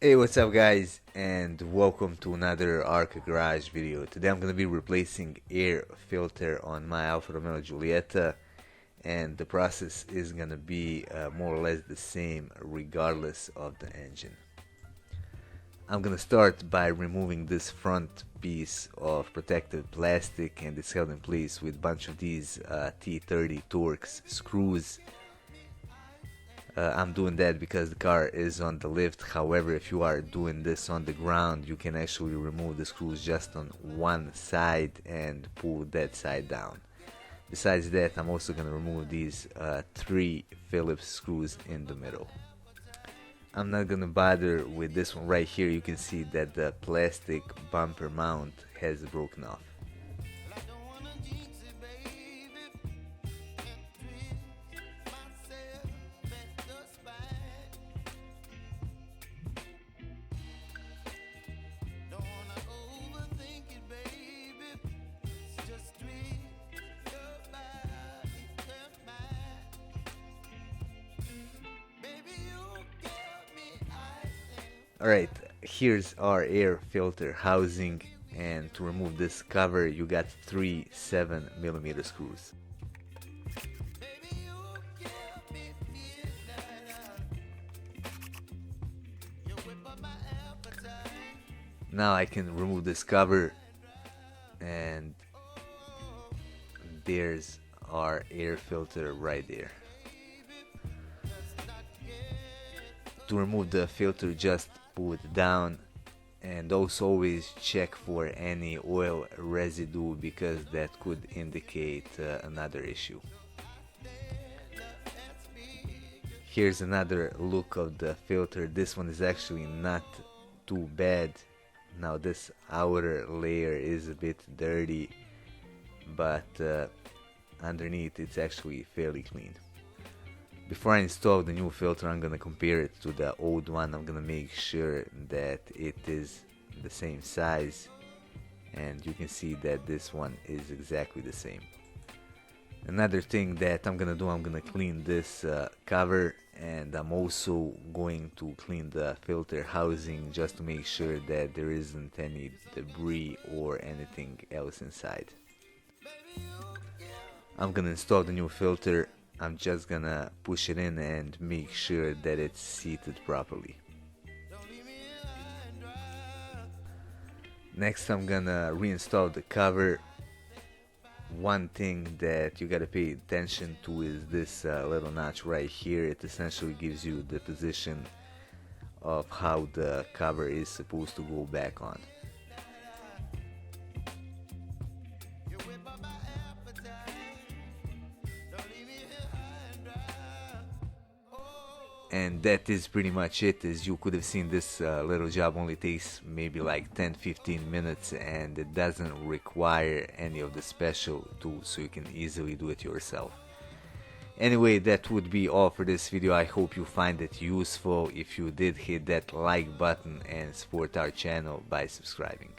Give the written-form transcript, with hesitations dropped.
Hey, what's up guys, and welcome to another Arca Garage video. Today I'm gonna be replacing air filter on my Alfa Romeo Giulietta, and the process is gonna be more or less the same regardless of the engine. I'm gonna start by removing this front piece of protective plastic, and it's held in place with a bunch of these T30 Torx screws. I'm doing that because the car is on the lift. However, if you are doing this on the ground, you can actually remove the screws just on one side and pull that side down. Besides that, I'm also going to remove these 3 Phillips screws in the middle. I'm not going to bother with this one right here. You can see that the plastic bumper mount has broken off. Alright, here's our air filter housing, and to remove this cover you got 3 7mm screws. Now I can remove this cover, and there's our air filter right there. To remove the filter, just pull it down, and also always check for any oil residue because that could indicate another issue. Here's another look of the filter. This one is actually not too bad. Now this outer layer is a bit dirty, but underneath it's actually fairly clean. Before I install the new filter, I'm gonna compare it to the old one. I'm gonna make sure that it is the same size, and you can see that this one is exactly the same. Another thing that I'm gonna do, I'm gonna clean this cover, and I'm also going to clean the filter housing just to make sure that there isn't any debris or anything else inside. I'm gonna install the new filter. I'm just gonna push it in and make sure that it's seated properly. Next, I'm gonna reinstall the cover. One thing that you gotta pay attention to is this little notch right here. It essentially gives you the position of how the cover is supposed to go back on. And that is pretty much it. As you could have seen, this little job only takes maybe like 10-15 minutes, and it doesn't require any of the special tools, so you can easily do it yourself. Anyway, that would be all for this video. I hope you find it useful. If you did, hit that like button and support our channel by subscribing.